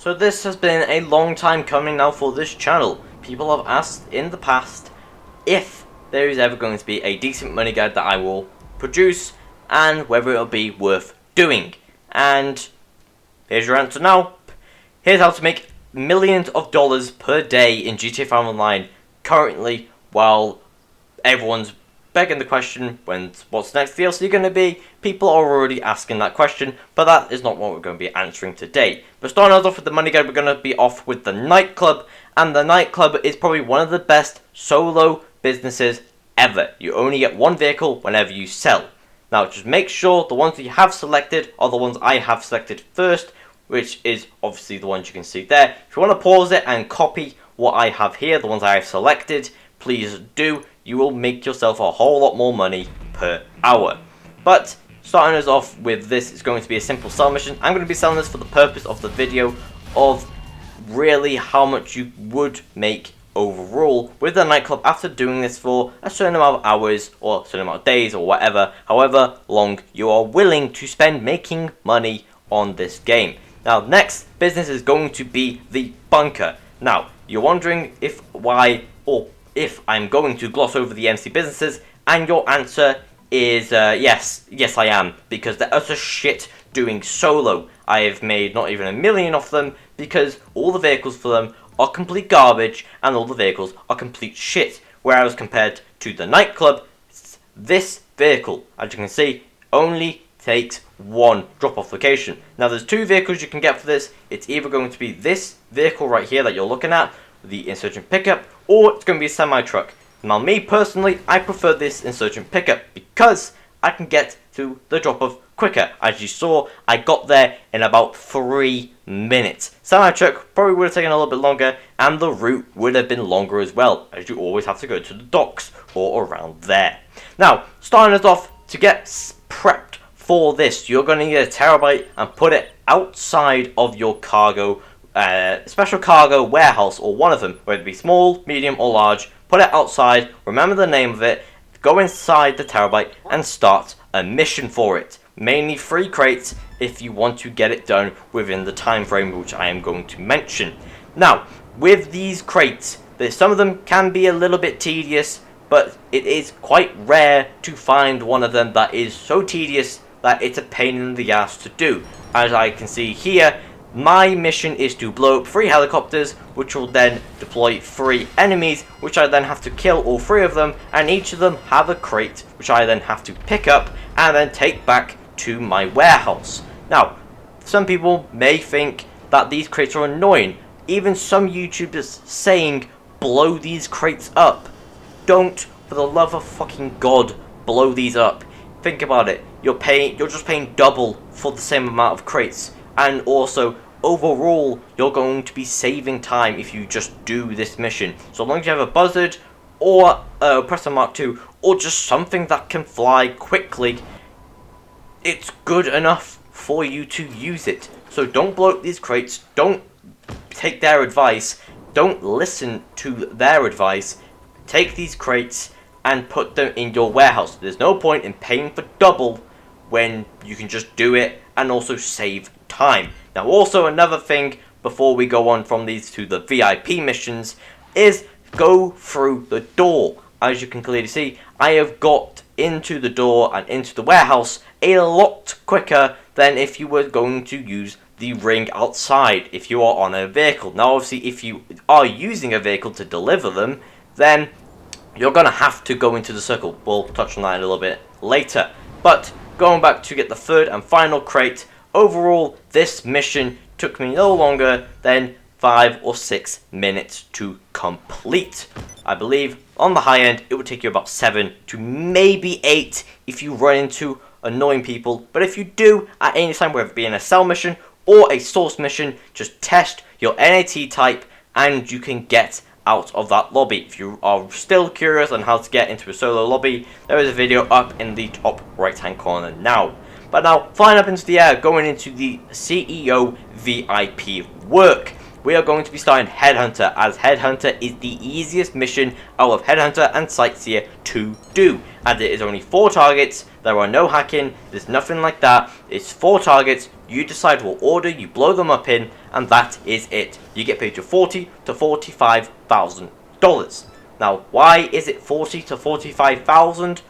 So this has been a long time coming now for this channel. People have asked in the past if there is ever going to be a decent money guide that I will produce and whether it'll be worth doing. And here's your answer now. Here's how to make millions of dollars per day in GTA 5 Online currently, while everyone's begging the question, what's the next DLC going to be? People are already asking that question, but that is not what we're going to be answering today. But starting us off with the money guide, we're going to be off with the nightclub, and the nightclub is probably one of the best solo businesses ever. You only get one vehicle whenever you sell. Now just make sure the ones that you have selected are the ones I have selected first, which is obviously the ones you can see there. If you want to pause it and copy what I have here, the ones I have selected, please do. You will make yourself a whole lot more money per hour. But starting us off with this is going to be a simple sell mission. I'm going to be selling this for the purpose of the video of really how much you would make overall with the nightclub after doing this for a certain amount of hours or a certain amount of days or whatever, however long you are willing to spend making money on this game. Now, next business is going to be the bunker. Now, you're wondering if I'm going to gloss over the MC businesses, and your answer is yes I am, because they're utter shit doing solo. I have made not even a million of them because all the vehicles for them are complete garbage and all the vehicles are complete shit. Whereas compared to the nightclub, this vehicle, as you can see, only takes one drop-off location. Now there's two vehicles you can get for this. It's either going to be this vehicle right here that you're looking at, the Insurgent Pickup, or it's going to be a semi-truck. Now me personally, I prefer this Insurgent Pickup because I can get to the drop-off quicker. As you saw, I got there in about 3 minutes. Semi-truck probably would have taken a little bit longer, and the route would have been longer as well, as you always have to go to the docks or around there. Now, starting us off, to get prepped for this, you're going to need a terabyte and put it outside of your cargo, special cargo warehouse, or one of them, whether it be small, medium or large. Put it outside, remember the name of it, go inside the terabyte and start a mission for it. Mainly 3 crates if you want to get it done within the time frame which I am going to mention. Now, with these crates, some of them can be a little bit tedious, but it is quite rare to find one of them that is so tedious that it's a pain in the ass to do. As I can see here, my mission is to blow up 3 helicopters, which will then deploy 3 enemies, which I then have to kill all 3 of them, and each of them have a crate, which I then have to pick up and then take back to my warehouse. Now, some people may think that these crates are annoying. Even some YouTubers saying, blow these crates up. Don't, for the love of fucking God, blow these up. Think about it. You're just paying double for the same amount of crates. And also, overall, you're going to be saving time if you just do this mission. So long as you have a buzzard, or a Preston Mark II, or just something that can fly quickly, it's good enough for you to use it. So don't blow up these crates, don't take their advice, don't listen to their advice. Take these crates and put them in your warehouse. There's no point in paying for double when you can just do it and also save time. Now also another thing before we go on from these to the VIP missions is go through the door. As you can clearly see, I have got into the door and into the warehouse a lot quicker than if you were going to use the ring outside if you are on a vehicle. Now obviously if you are using a vehicle to deliver them, then you're going to have to go into the circle. We'll touch on that a little bit later. But going back to get the third and final crate, overall this mission took me no longer than 5 or 6 minutes to complete. I believe on the high end it would take you about 7 to maybe 8 if you run into annoying people. But if you do at any time, whether it be in a cell mission or a source mission, just test your NAT type and you can get out of that lobby. If you are still curious on how to get into a solo lobby, there is a video up in the top right hand corner now. But now, flying up into the air, going into the CEO VIP work. We are going to be starting Headhunter, as Headhunter is the easiest mission out of Headhunter and Sightseer to do. And it is only 4 targets, there are no hacking, there's nothing like that. It's 4 targets, you decide what order you blow them up in, and that is it. You get paid your $40,000 to $45,000. Now, why is it $40,000 to $45,000?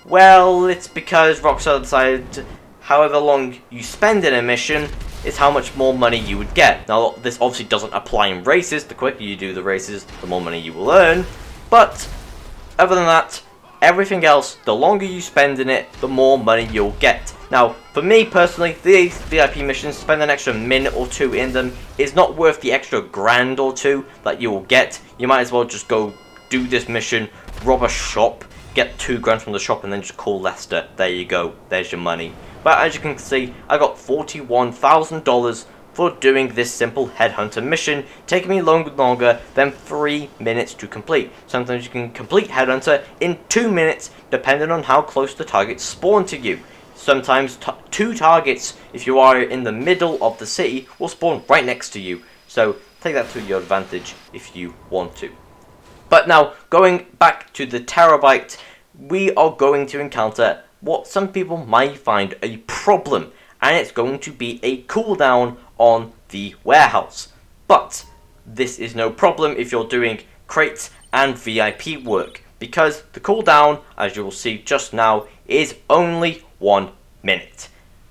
Well, it's because Rockstar decided however long you spend in a mission is how much more money you would get. Now, this obviously doesn't apply in races. The quicker you do the races, the more money you will earn. But, other than that, everything else, the longer you spend in it, the more money you'll get. Now, for me personally, these VIP missions, spend an extra minute or two in them, is not worth the extra grand or two that you will get. You might as well just go do this mission, rob a shop, get $2 from the shop, and then just call Lester. There you go, there's your money. But as you can see, I got $41,000 for doing this simple headhunter mission, taking me longer than 3 minutes to complete. Sometimes you can complete headhunter in 2 minutes, depending on how close the targets spawn to you. Sometimes 2 targets, if you are in the middle of the city, will spawn right next to you. So take that to your advantage if you want to. But now, going back to the Terabyte, we are going to encounter what some people might find a problem, and it's going to be a cooldown on the warehouse. But this is no problem if you're doing crates and VIP work, because the cooldown, as you will see just now, is only 1 minute.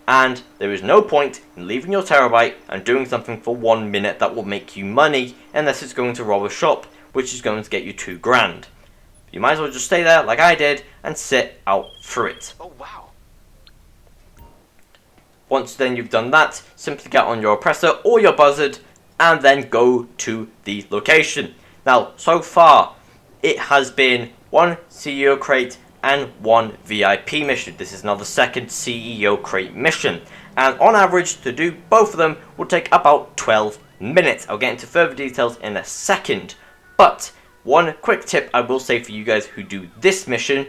And there is no point in leaving your Terabyte and doing something for 1 minute that will make you money, unless it's going to rob a shop, which is going to get you $2,000. You might as well just stay there like I did and sit out through it. Oh wow. Once then you've done that, simply get on your oppressor or your buzzard and then go to the location. Now, so far, it has been 1 CEO crate and 1 VIP mission. This is now the second CEO crate mission. And on average, to do both of them will take about 12 minutes. I'll get into further details in a second. But one quick tip I will say for you guys who do this mission,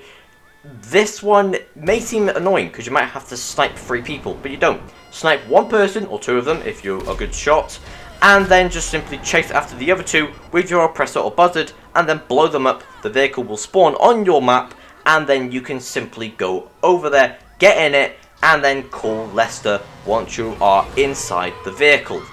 this one may seem annoying because you might have to snipe 3 people, but you don't. Snipe 1 person or 2 of them if you're a good shot, and then just simply chase after the other 2 with your oppressor or buzzard, and then blow them up. The vehicle will spawn on your map, and then you can simply go over there, get in it, and then call Lester once you are inside the vehicle.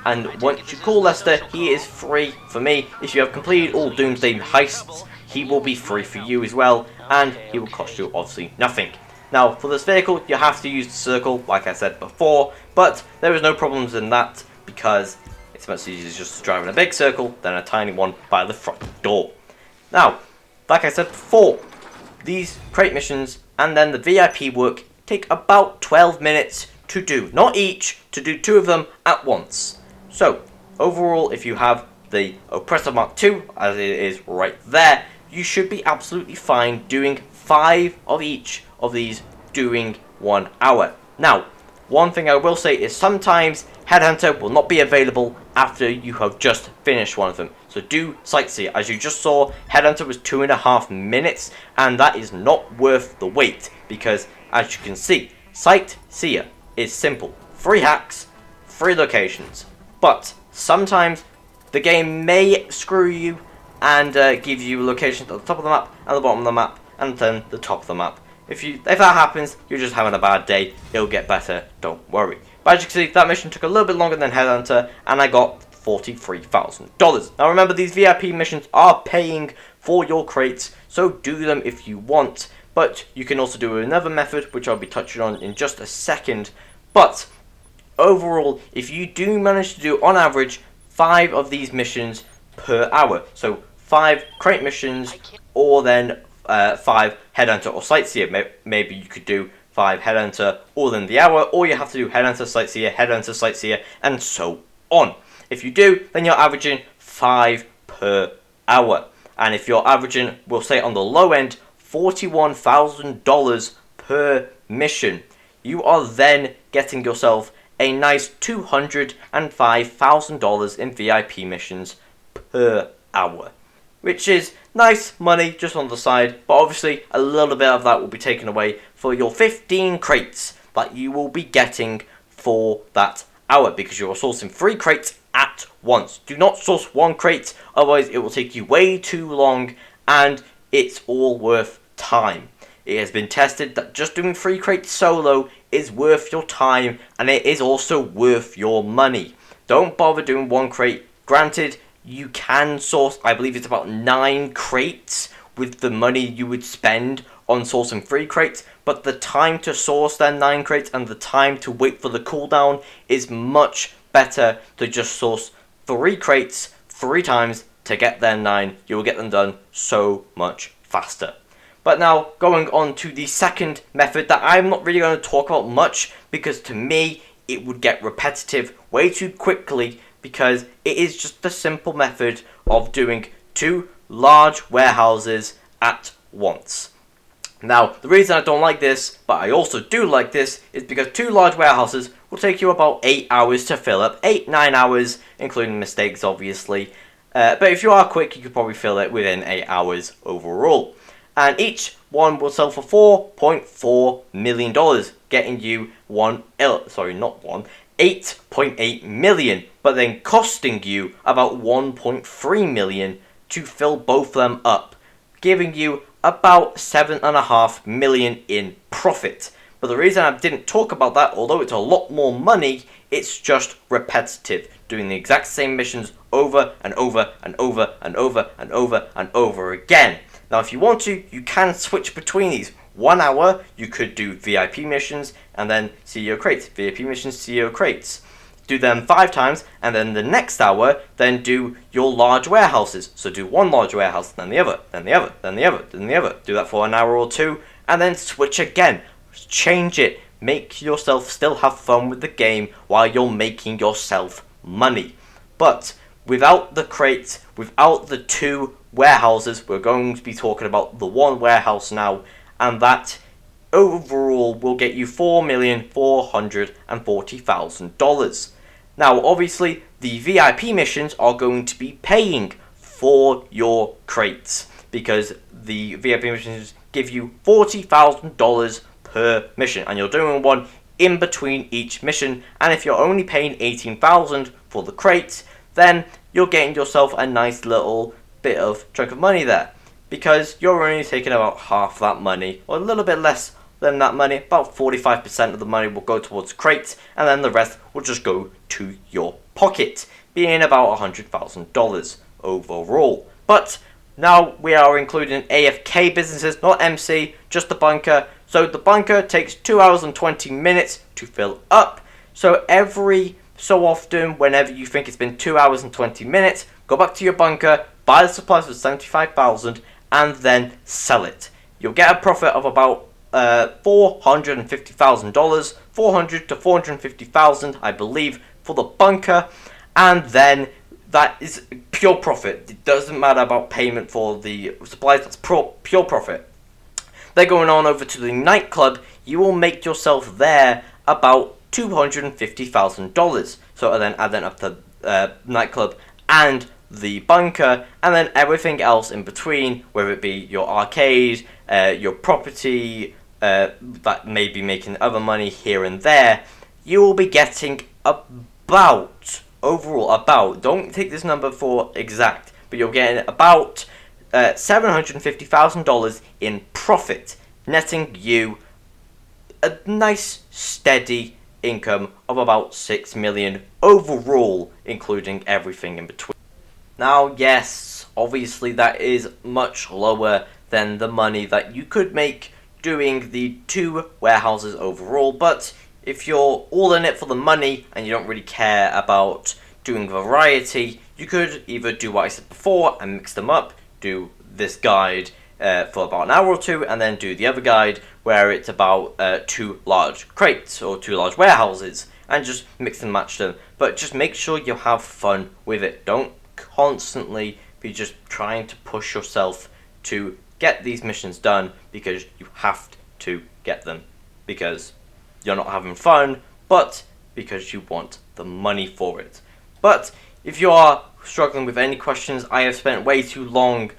And once you call Lester, he is free for me. If you have completed all Doomsday heists, he will be free for you as well, and he will cost you obviously nothing. Now, for this vehicle, you have to use the circle, like I said before, but there is no problems in that, because it's much easier just to drive in a big circle than a tiny one by the front door. Now, like I said before, these crate missions and then the VIP work take about 12 minutes to do. Not each, to do 2 of them at once. So, overall, if you have the Oppressor Mark II, as it is right there, you should be absolutely fine doing 5 of each of these during 1 hour. Now, one thing I will say is sometimes Headhunter will not be available after you have just finished one of them. So do Sightseer. As you just saw, Headhunter was 2.5 minutes, and that is not worth the wait, because as you can see, Sightseer is simple. 3 hacks, 3 locations. But sometimes the game may screw you and give you locations at the top of the map and the bottom of the map and then the top of the map. If that happens, you're just having a bad day. It'll get better, don't worry. But as you can see, that mission took a little bit longer than Headhunter, and I got $43,000. Now remember, these VIP missions are paying for your crates, so do them if you want. But you can also do another method, which I'll be touching on in just a second. But overall, if you do manage to do on average 5 of these missions per hour, so 5 crate missions or then 5 Headhunter or Sightseer, maybe you could do 5 Headhunter all in the hour, or you have to do Headhunter, Sightseer, and so on. If you do, then you're averaging 5 per hour. And if you're averaging, we'll say on the low end, $41,000 per mission, you are then getting yourself a nice $205,000 in VIP missions per hour, which is nice money just on the side, but obviously a little bit of that will be taken away for your 15 crates that you will be getting for that hour, because you're sourcing 3 crates at once. Do not source 1 crate, otherwise it will take you way too long and it's all worth time. It has been tested that just doing 3 crates solo is worth your time, and it is also worth your money. Don't bother doing 1 crate. Granted, you can source, I believe it's about 9 crates with the money you would spend on sourcing 3 crates, but the time to source their 9 crates and the time to wait for the cooldown is much better to just source 3 crates 3 times to get their 9. You will get them done so much faster. But now, going on to the second method that I'm not really going to talk about much, because to me, it would get repetitive way too quickly, because it is just the simple method of doing 2 large warehouses at once. Now, the reason I don't like this, but I also do like this, is because 2 large warehouses will take you about 8 hours to fill up. 8-9 hours, including mistakes, obviously. But if you are quick, you could probably fill it within 8 hours overall. And each one will sell for $4.4 million, getting you 8.8 million, but then costing you about 1.3 million to fill both of them up, giving you about 7.5 million in profit. But the reason I didn't talk about that, although it's a lot more money, it's just repetitive, doing the exact same missions over and over and over and over and over and over again. Now, if you want to, you can switch between these. 1 hour, you could do VIP missions and then CEO crates. VIP missions, CEO crates. Do them 5 times, and then the next hour, then do your large warehouses. So do 1 large warehouse, then the other, then the other, then the other, then the other. Do that for an hour or 2, and then switch again. Change it. Make yourself still have fun with the game while you're making yourself money. But without the crates, without the 2 warehouses, we're going to be talking about the 1 warehouse now, and that overall will get you $4,440,000. Now, obviously, the VIP missions are going to be paying for your crates, because the VIP missions give you $40,000 per mission, and you're doing one in between each mission. And if you're only paying $18,000 for the crates, then you're getting yourself a nice little bit of chunk of money there, because you're only taking about half that money, or a little bit less than that money. About 45% of the money will go towards crates, and then the rest will just go to your pocket, being about $100,000 overall. But now we are including AFK businesses, not MC, just the bunker. So the bunker takes 2 hours and 20 minutes to fill up. So every so often, whenever you think it's been 2 hours and 20 minutes, go back to your bunker, buy the supplies for 75,000, and then sell it. You'll get a profit of about $450,000, 400 to 450,000, I believe, for the bunker, and then that is pure profit. It doesn't matter about payment for the supplies. That's pure profit. Then going on over to the nightclub, you will make yourself there about $250,000. So then add that up to nightclub and the bunker, and then everything else in between, whether it be your arcade, your property, that may be making other money here and there, you will be getting about, overall, don't take this number for exact, but you're getting about $750,000 in profit, netting you a nice steady income of about 6 million overall, including everything in between. Now, yes, obviously that is much lower than the money that you could make doing the 2 warehouses overall, but if you're all in it for the money and you don't really care about doing variety, you could either do what I said before and mix them up, do this guide for about an hour or 2, and then do the other guide where it's about 2 large crates or 2 large warehouses, and just mix and match them. But just make sure you have fun with it. Don't constantly be just trying to push yourself to get these missions done because you have to get them, because you're not having fun, but because you want the money for it. But if you are struggling with any questions, I have spent way too long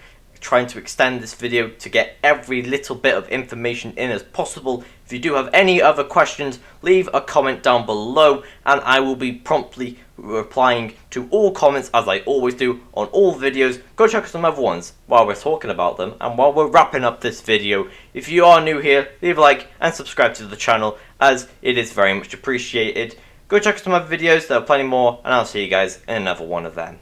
trying to extend this video to get every little bit of information in as possible. If you do have any other questions, leave a comment down below and I will be promptly replying to all comments as I always do on all videos. Go check out some other ones while we're talking about them, and while we're wrapping up this video, if you are new here, leave a like and subscribe to the channel as it is very much appreciated. Go check out some other videos, there are plenty more, and I'll see you guys in another one of them.